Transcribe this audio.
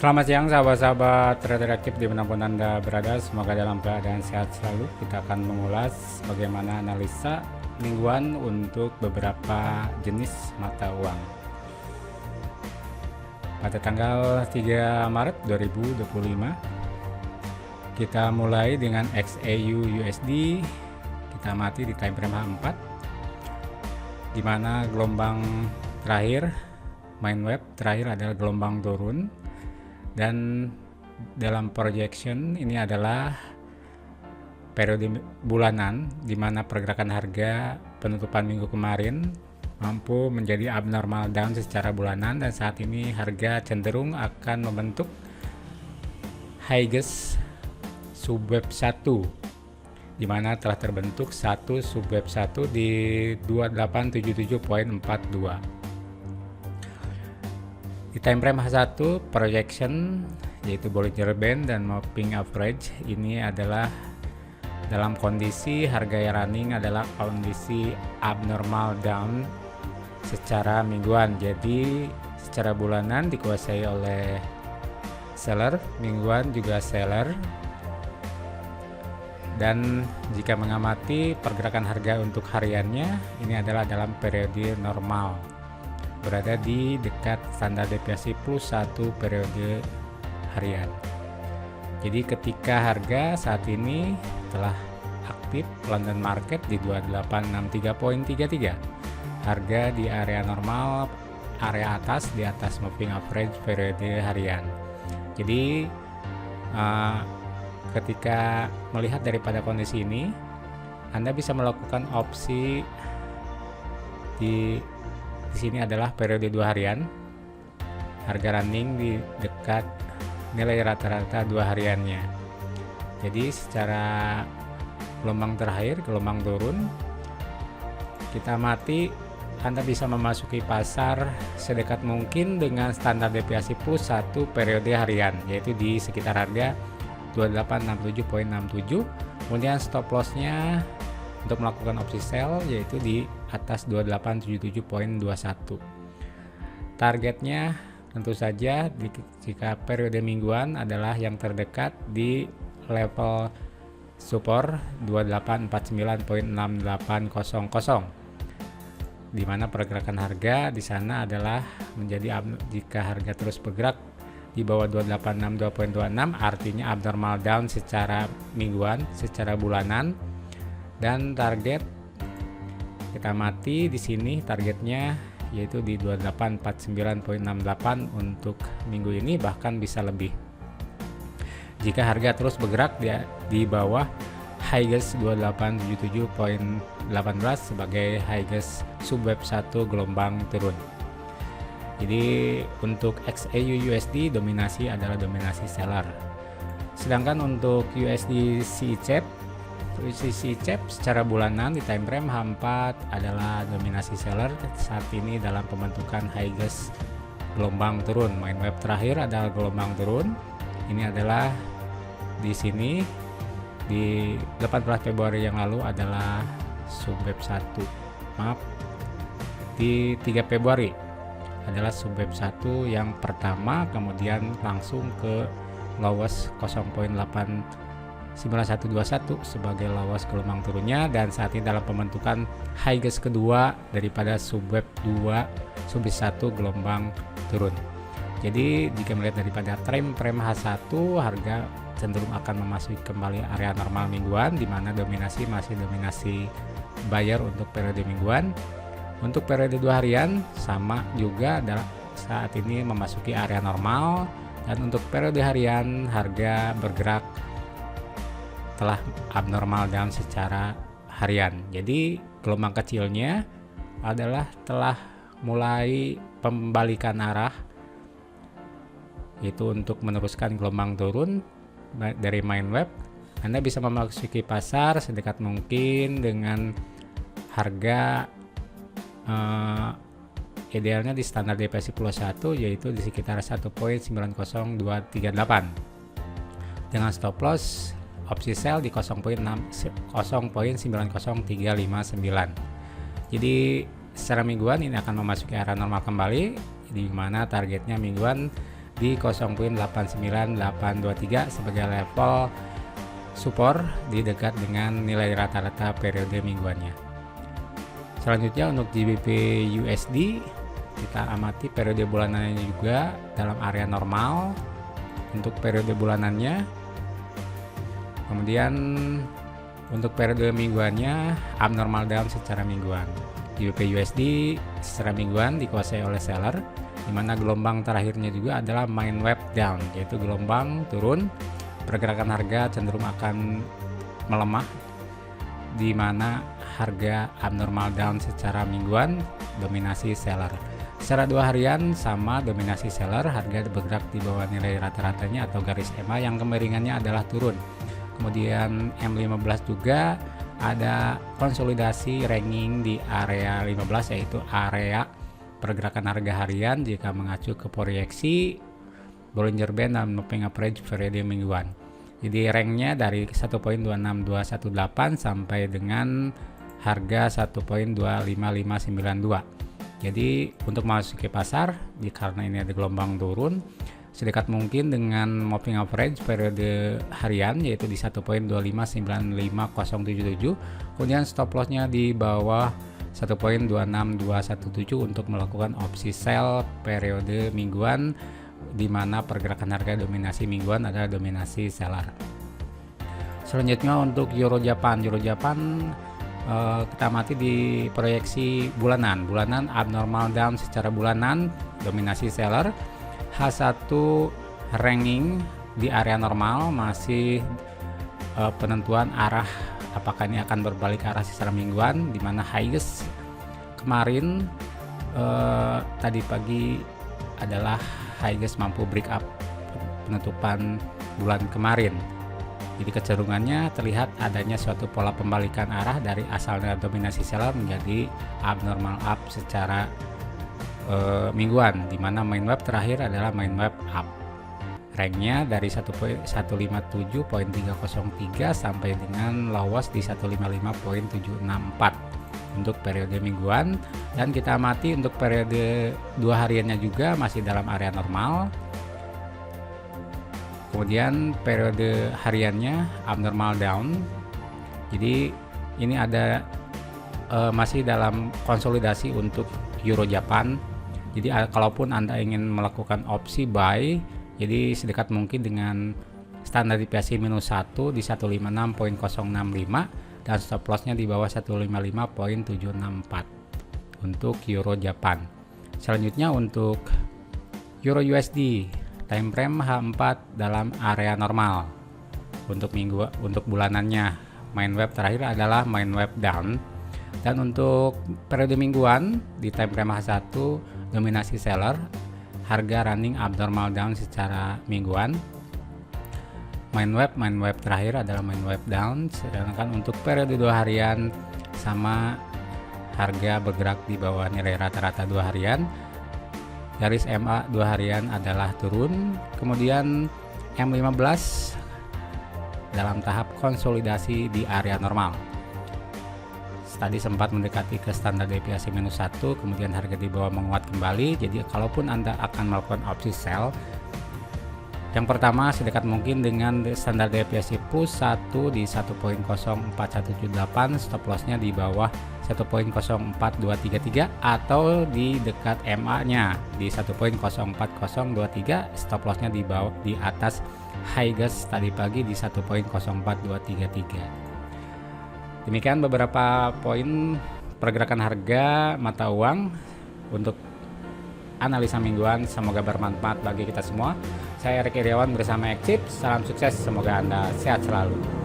Selamat siang sahabat-sahabat trader aktif dimanapun Anda berada, semoga dalam keadaan sehat selalu. Kita akan mengulas bagaimana analisa mingguan untuk beberapa jenis mata uang. Pada tanggal 3 Maret 2025 kita mulai dengan XAU USD. Kita amati di time frame H4 di mana gelombang terakhir main web terakhir adalah gelombang turun. Dan dalam projection ini adalah periode bulanan di mana pergerakan harga penutupan minggu kemarin mampu menjadi abnormal down secara bulanan, dan saat ini harga cenderung akan membentuk highest subweb 1 di mana telah terbentuk satu subweb 1 di 2877.42. Di time frame H1 projection yaitu Bollinger Band dan Moving Average ini adalah dalam kondisi harga yang running adalah kondisi abnormal down secara mingguan. Jadi secara bulanan dikuasai oleh seller, mingguan juga seller. Dan jika mengamati pergerakan harga untuk hariannya, ini adalah dalam periode normal, berada di dekat standar deviasi plus 1 periode harian. Jadi ketika harga saat ini telah aktif London Market di 2863.33, harga di area normal, area atas di atas moving average periode harian. Jadi ketika melihat daripada kondisi ini, Anda bisa melakukan opsi di sini adalah periode 2 harian, harga running di dekat nilai rata-rata 2 hariannya. Jadi secara gelombang terakhir, gelombang turun, kita amati Anda bisa memasuki pasar sedekat mungkin dengan standar deviasi plus 1 periode harian, yaitu di sekitar harga 2867.67. Kemudian stop lossnya untuk melakukan opsi sell yaitu di atas 2877.21. Targetnya tentu saja jika periode mingguan adalah yang terdekat di level support 2849.6800, di mana pergerakan harga di sana adalah menjadi jika harga terus bergerak di bawah 2862.26 artinya abnormal down secara mingguan, secara bulanan. Dan target kita mati di sini targetnya yaitu di 2849.68 untuk minggu ini, bahkan bisa lebih jika harga terus bergerak di bawah highest 2877.18 sebagai highest subweb 1 gelombang turun. Jadi untuk XAU USD dominasi adalah dominasi seller, sedangkan untuk USD CHF secara bulanan di time frame H4 adalah dominasi seller saat ini dalam pembentukan highest gelombang turun. Main web terakhir adalah gelombang turun. Ini adalah di sini di 18 Februari yang lalu adalah subweb 1. Maaf, di 3 Februari adalah subweb 1 yang pertama, kemudian langsung ke lowest 0.89121 sebagai lawas gelombang turunnya, dan saat ini dalam pembentukan highest kedua daripada subweb 2 subweb 1 gelombang turun. Jadi jika melihat daripada time frame H1, harga cenderung akan memasuki kembali area normal mingguan, di mana dominasi masih dominasi buyer untuk periode mingguan. Untuk periode 2 harian sama juga adalah saat ini memasuki area normal, dan untuk periode harian harga bergerak telah abnormal down secara harian. Jadi gelombang kecilnya adalah telah mulai pembalikan arah, yaitu untuk meneruskan gelombang turun dari main web. Anda bisa memasuki pasar sedekat mungkin dengan harga idealnya di standar deviasi plus 1 yaitu di sekitar 1.90238 dengan stop loss opsi sell di 0.90359. Jadi secara mingguan ini akan memasuki area normal kembali, di mana targetnya mingguan di 0.89823 sebagai level support di dekat dengan nilai rata-rata periode mingguannya. Selanjutnya untuk GBP USD kita amati periode bulanannya juga dalam area normal untuk periode bulanannya. Kemudian untuk periode mingguannya abnormal down secara mingguan. GBP USD secara mingguan dikuasai oleh seller, di mana gelombang terakhirnya juga adalah main web down, yaitu gelombang turun. Pergerakan harga cenderung akan melemah, di mana harga abnormal down secara mingguan dominasi seller. Secara 2 harian sama dominasi seller, harga bergerak di bawah nilai rata-ratanya atau garis EMA yang kemiringannya adalah turun. Kemudian M15 juga ada konsolidasi ranking di area 15, yaitu area pergerakan harga harian jika mengacu ke proyeksi Bollinger Band dan Moving Average periode mingguan. Jadi ranknya dari 1.26218 sampai dengan harga 1.25592. Jadi untuk masuk ke pasar, karena ini ada gelombang turun, sedekat mungkin dengan moving average periode harian yaitu di 1.2595077. Kemudian stop lossnya di bawah 1.26217 untuk melakukan opsi sell periode mingguan, di mana pergerakan harga dominasi mingguan adalah dominasi seller. Selanjutnya untuk Euro Japan kita amati di proyeksi bulanan abnormal down secara bulanan, dominasi seller. H1 ranking di area normal, masih penentuan arah apakah ini akan berbalik arah secara mingguan, di mana highest kemarin tadi pagi adalah highest mampu break up penutupan bulan kemarin. Jadi kecenderungannya terlihat adanya suatu pola pembalikan arah dari asalnya dominasi seller menjadi abnormal up secara mingguan, di mana main web terakhir adalah main web up. Ranknya dari 157.303 sampai dengan lows di 155.764 untuk periode mingguan. Dan kita amati untuk periode 2 hariannya juga masih dalam area normal. Kemudian periode hariannya abnormal down. Jadi ini ada masih dalam konsolidasi untuk Euro Japan. Jadi kalaupun Anda ingin melakukan opsi buy, jadi sedekat mungkin dengan standar deviasi minus 1 di 156.065 dan stop lossnya di bawah 155.764 untuk Euro Japan. Selanjutnya untuk Euro USD time frame H4 dalam area normal. Untuk bulanannya main web terakhir adalah main web down, dan untuk periode mingguan di time frame H1 dominasi seller, harga running abnormal down secara mingguan. Main web terakhir adalah main web down, sedangkan untuk periode 2 harian sama, harga bergerak di bawah nilai rata-rata 2 harian. Garis MA 2 harian adalah turun. Kemudian M15 dalam tahap konsolidasi di area normal. Tadi sempat mendekati ke standar deviasi minus 1, kemudian harga di bawah menguat kembali. Jadi kalaupun Anda akan melakukan opsi sell, yang pertama sedekat mungkin dengan standar deviasi plus 1 di 1.04178, stop lossnya di bawah 1.04233 atau di dekat MA nya di 1.04023, stop lossnya di bawah di atas highest tadi pagi di 1.04233. Demikian beberapa poin pergerakan harga mata uang untuk analisa mingguan. Semoga bermanfaat bagi kita semua. Saya Erik Iriawan bersama Exip. Salam sukses, semoga Anda sehat selalu.